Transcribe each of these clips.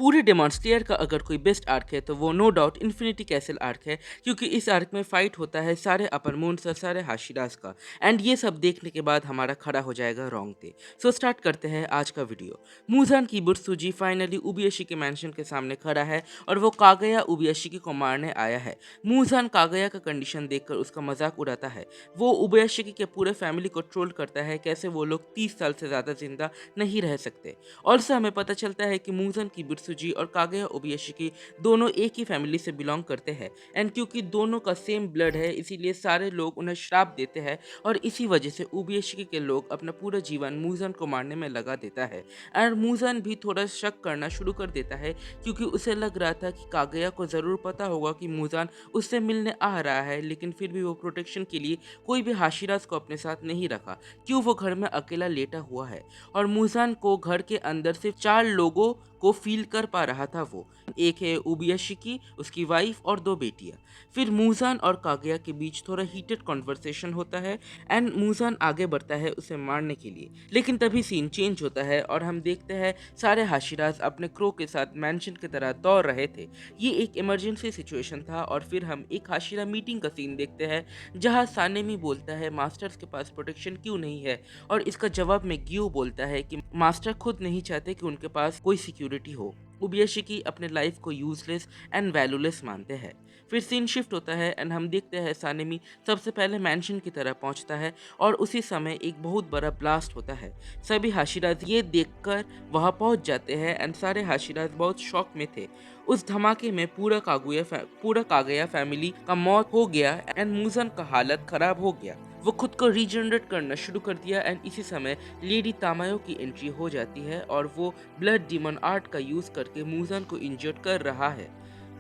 पूरे daemon slayer का अगर कोई बेस्ट आर्क है तो वो no doubt infinity castle arc है, क्योंकि इस आर्क में फाइट होता है सारे अपर मून्स और सारे हाशिराज का। एंड ये सब देखने के बाद हमारा खड़ा हो जाएगा रोंगटे। सो स्टार्ट करते हैं आज का वीडियो। मूजान किबुत्सुजी फाइनली उबियाशी के मैंशन के सामने खड़ा है और वो कागया उबियाशिकी को मारने आया है। मूजान कागया का कंडीशन देखकर उसका मजाक उड़ाता है। वो उबियाशिकी के पूरे फैमिली को ट्रोल करता है कैसे वो लोग 30 साल से ज़्यादा जिंदा नहीं रह सकते। और से हमें पता चलता है कि मूजन किबुत्सुजी और कागया उबियाशिकी दोनों एक ही फैमिली से बिलोंग करते हैं। एंड क्योंकि दोनों का सेम ब्लड है इसीलिए सारे लोग उन्हें श्राप देते हैं और इसी वजह से उबियाशिकी के लोग अपना पूरा जीवन मूजन को मारने में लगा देता है। और मूजन भी थोड़ा शक करना शुरू कर देता है क्योंकि उसे लग रहा था कि कागया को ज़रूर पता होगा कि मूजन उससे मिलने आ रहा है, लेकिन फिर भी वो प्रोटेक्शन के लिए कोई भी हाशिराज को अपने साथ नहीं रखा। क्यों वो घर में अकेला लेटा हुआ है और मूजन को घर के अंदर सिर्फ 4 लोगों को फील कर पा रहा था। वो एक है उबियाशिकी, उसकी वाइफ और 2 बेटियां। फिर मूजान और कागया के बीच थोड़ा हीटेड कॉन्वर्सेशन होता है एंड मूजान आगे बढ़ता है उसे मारने के लिए, लेकिन तभी सीन चेंज होता है और हम देखते हैं सारे हाशिराज अपने क्रो के साथ मैंशन की तरह दौड़ रहे थे। ये एक इमरजेंसी सिचुएशन था और फिर हम एक हाशिरा मीटिंग का सीन देखते हैं जहाँ सानेमी बोलता है मास्टर्स के पास प्रोटेक्शन क्यों नहीं है, और इसका जवाब में गियो बोलता है कि मास्टर खुद नहीं चाहते कि उनके पास कोई सिक्योरिटी हो। उबियाशिकी अपने लाइफ को यूजलेस एंड वैल्यूलेस मानते हैं। फिर सीन शिफ्ट होता है एंड हम देखते हैं सानेमी सबसे पहले मैंशन की तरह पहुंचता है और उसी समय एक बहुत बड़ा ब्लास्ट होता है। सभी हाशिराज ये देखकर वहां पहुंच जाते हैं एंड सारे हाशिराज बहुत शॉक में थे। उस धमाके में पूरा कागया फैमिली का मौत हो गया एंड मूजन का हालत खराब हो गया। वो खुद को रीजनरेट करना शुरू कर दिया एंड इसी समय लेडी तामायो की एंट्री हो जाती है और वो ब्लड डीमन आर्ट का यूज करके मूजन को इंजर्ड कर रहा है।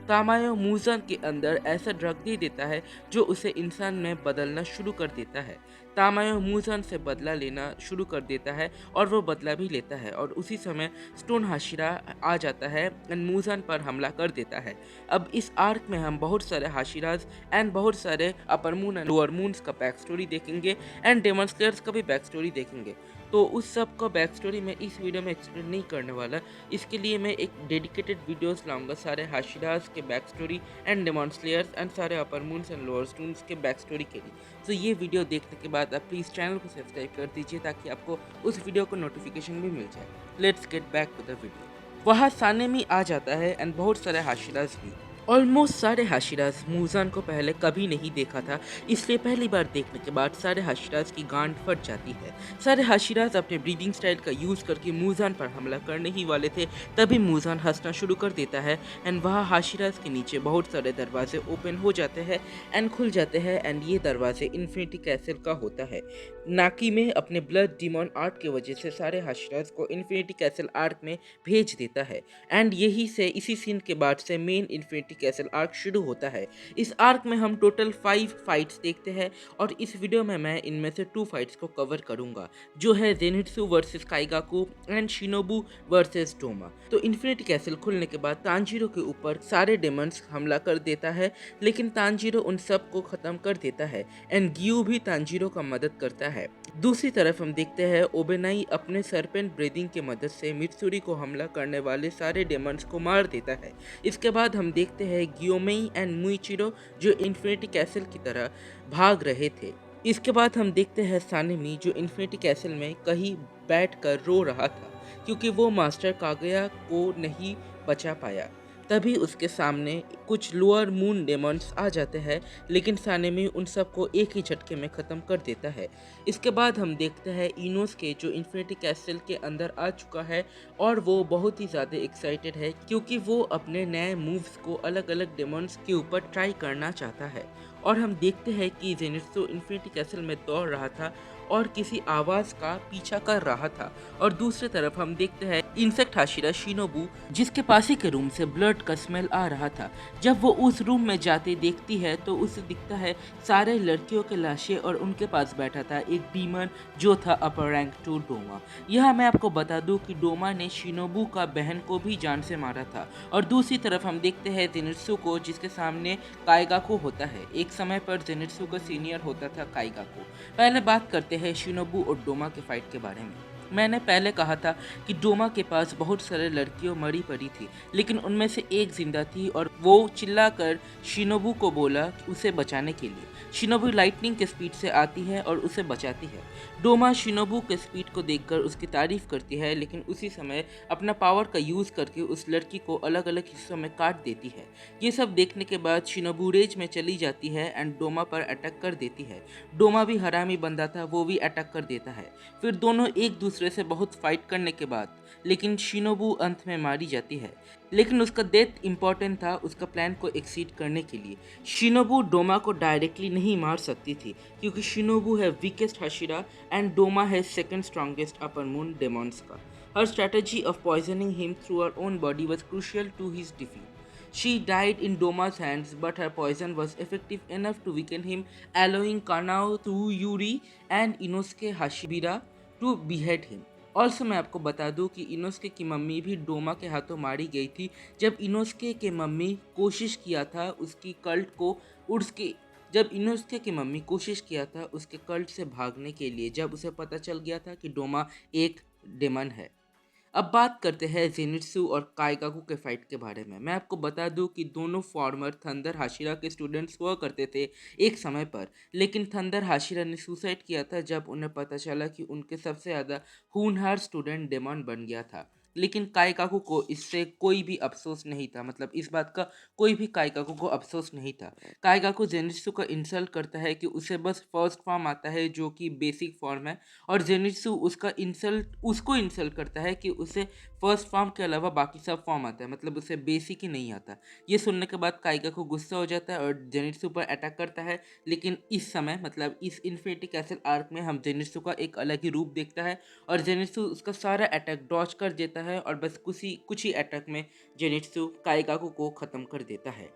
तामायो मूजन के अंदर ऐसा ड्रग दे देता है जो उसे इंसान में बदलना शुरू कर देता है। तामायो मूजन से बदला लेना शुरू कर देता है और वो बदला भी लेता है और उसी समय स्टोन हाशिरा आ जाता है एंड मूजन पर हमला कर देता है। अब इस आर्क में हम बहुत सारे हाशिराज एंड बहुत सारे upper moon and lower moons का बैक स्टोरी देखेंगे एंड डेमन स्लेयर्स का भी बैक स्टोरी देखेंगे। तो उस सब का बैक स्टोरी मैं इस वीडियो में एक्सप्लेन नहीं करने वाला। इसके लिए मैं एक डेडिकेटेड वीडियोस लाऊंगा सारे हाशिराज के back story and demon slayers and सारे upper moons and lower moons के बैक स्टोरी के लिए। तो ये वीडियो देखने के बाद आप प्लीज़ चैनल को सब्सक्राइब कर दीजिए ताकि आपको उस वीडियो को नोटिफिकेशन भी मिल जाए। Let's get back to the video. वहाँ सानेमी आ जाता है एंड बहुत सारे हाशिराज भी। ऑलमोस्ट सारे हाशिराज मूजान को पहले कभी नहीं देखा था, इसलिए पहली बार देखने के बाद सारे हाशिराज की गांड फट जाती है। सारे हाशिराज अपने ब्रीदिंग स्टाइल का यूज करके मूजान पर हमला करने ही वाले थे, तभी मूजान हंसना शुरू कर देता है एंड वहाँ हाशिराज के नीचे बहुत सारे दरवाजे ओपन हो जाते हैं एंड खुल जाते हैं एंड ये दरवाजे इन्फिनिटी कैसल का होता है। नाकी में अपने ब्लड डीमन आर्ट की वजह से सारे हाशिराज को इन्फिनिटी कैसल आर्क में भेज देता है एंड यही से इसी सीन के बाद से मेन इन्फिनिटी कैसल आर्क शुरू होता है। इस आर्क में हम टोटल 5 फाइट्स देखते हैं और इस वीडियो में मैं इनमें से 2 फाइट्स को कवर करूंगा, जो है Zenitsu versus Kaigaku and Shinobu versus Doma. तो इन्फिनिटी कैसल खुलने के बाद तांजीरो के ऊपर सारे डेमंस हमला कर देता है, लेकिन तांजीरो उन सब को खत्म कर देता है एंड गियो भी तांजीरो का मदद करता है। दूसरी तरफ हम देखते हैं ओबेनाई अपने सरपेंट ब्रीदिंग की मदद से मित्सुरी को हमला करने वाले सारे डेमंस को मार देता है। इसके बाद हम देखते हैं गियोमेई एंड मुइचिरो जो इन्फिनिटी कैसल की तरह भाग रहे थे। इसके बाद हम देखते हैं सानेमी जो इन्फिनिटी कैसल में कहीं बैठकर रो रहा था क्योंकि वो मास्टर कागया को नहीं बचा पाया। तभी उसके सामने कुछ लोअर मून डेमंस आ जाते हैं, लेकिन सानेमी उन सबको एक ही झटके में ख़त्म कर देता है। इसके बाद हम देखते हैं इनोसके जो इन्फिनिटी कैसल के अंदर आ चुका है और वो बहुत ही ज़्यादा एक्साइटेड है क्योंकि वो अपने नए मूव्स को अलग अलग डेमंस के ऊपर ट्राई करना चाहता है। और हम देखते हैं कि जेनित्सु इन्फिनिटी कैसल में दौड़ रहा था और किसी आवाज़ का पीछा कर रहा था, और दूसरी तरफ हम देखते हैं इंसेक्ट हाशिरा शिनोबू जिसके पास ही के रूम से ब्लड का स्मेल आ रहा था। जब वो उस रूम में जाते देखती है तो उसे दिखता है सारे लड़कियों के लाशें और उनके पास बैठा था एक डीमन जो था अपर रैंक 2 डोमा। यह मैं आपको बता दूं कि डोमा ने शिनोबू का बहन को भी जान से मारा था। और दूसरी तरफ हम देखते हैं जेनित्सु को जिसके सामने काइगाकू होता है। एक समय पर जेनित्सु का सीनियर होता था काइगाकू। पहले बात करते हैं शिनोबू और डोमा के फाइट के बारे में। मैंने पहले कहा था कि डोमा के पास बहुत सारे लड़कियों मरी पड़ी थी, लेकिन उनमें से एक जिंदा थी और वो चिल्लाकर शिनोबू को बोला कि उसे बचाने के लिए। शिनोबू लाइटनिंग के स्पीड से आती है और उसे बचाती है। डोमा शिनोबू के स्पीड को देखकर उसकी तारीफ करती है, लेकिन उसी समय अपना पावर का यूज करके उस लड़की को अलग अलग हिस्सों में काट देती है। ये सब देखने के बाद शिनोबू रेज में चली जाती है एंड डोमा पर अटैक कर देती है। डोमा भी हरामी बंदा था, वो भी अटैक कर देता है। फिर दोनों एक दूसरे से बहुत फाइट करने के बाद लेकिन शिनोबू अंत में मारी जाती है। लेकिन उसका डेथ इम्पोर्टेंट था उसका प्लान को एक्सीड करने के लिए। शिनोबू डोमा को डायरेक्टली नहीं मार सकती थी, क्योंकि शिनोबू है वीकेस्ट हाशिरा एंड डोमा है second strongest upper moon demons का। Her strategy of poisoning him through her own body was crucial to his defeat. She died in Doma's hands, but her poison was effective enough to weaken him, allowing Kanao, Yuri, and Inosuke Hashibira to behead him. Also मैं आपको बता दूं कि Inosuke की mummy भी डोमा के हाथों मारी गई थी, जब इनोस्के के मम्मी कोशिश किया था उसकी कल्ट को उसके जब इनोस्के की मम्मी कोशिश किया था उसके कल्ट से भागने के लिए, जब उसे पता चल गया था कि डोमा एक डेमन है। अब बात करते हैं जेनित्सु और काइगाकू के फाइट के बारे में। मैं आपको बता दूं कि दोनों फॉर्मर थंडर हाशिरा के स्टूडेंट्स हुआ करते थे एक समय पर, लेकिन थंडर हाशिरा ने सुसाइड किया था जब उन्हें पता चला कि उनके सबसे ज़्यादा होनहार स्टूडेंट डेमन बन गया था। लेकिन काइगाकू को इससे कोई भी अफसोस नहीं था, मतलब इस बात का कोई भी काइगाकू को अफसोस नहीं था। काइगाकू जेनित्सु का इंसल्ट करता है कि उसे बस फर्स्ट फॉर्म आता है जो कि बेसिक फॉर्म है, और जेनित्सु उसको इंसल्ट करता है कि उसे फर्स्ट फॉर्म के अलावा बाकी सब फॉर्म आता है, मतलब उसे बेसिक ही नहीं आता। ये सुनने के बाद काइगा को गुस्सा हो जाता है और जेनित्सु पर अटैक करता है। लेकिन इस समय मतलब इस इन्फिनिटी कैसल आर्क में हम जेनित्सु का एक अलग ही रूप देखता है, और जेनित्सु उसका सारा अटैक डॉज कर देता है और बस कुछ ही अटैक में जेनित्सु काइगाकू को ख़त्म कर देता है।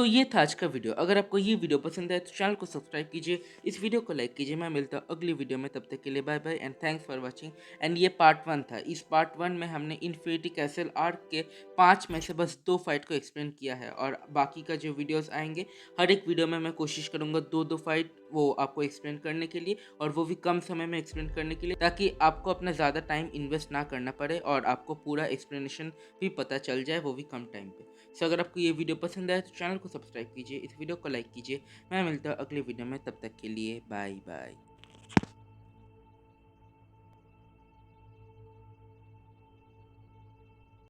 ये था आज का वीडियो। अगर आपको ये वीडियो पसंद आए तो चैनल को सब्सक्राइब कीजिए, इस वीडियो को लाइक कीजिए। मैं मिलता हूँ अगली वीडियो में, तब तक के लिए bye bye and thanks for watching. And ये पार्ट 1 था। इस पार्ट 1 में हमने इन्फिनिटी कैसल आर्क के 5 में से बस 2 फाइट को एक्सप्लेन किया है, और बाकी का जो वीडियोस आएंगे हर एक वीडियो में मैं कोशिश करूँगा 2-2 फाइट वो आपको एक्सप्लेन करने के लिए, और वो भी कम समय में एक्सप्लेन करने के लिए, ताकि आपको अपना ज़्यादा टाइम इन्वेस्ट ना करना पड़े और आपको पूरा एक्सप्लेनेशन भी पता चल जाए, वो भी कम टाइम पे। अगर आपको ये वीडियो पसंद आए तो चैनल को सब्सक्राइब कीजिए, इस वीडियो को लाइक कीजिए। मैं मिलता हूँ अगले वीडियो में, तब तक के लिए बाय बाय।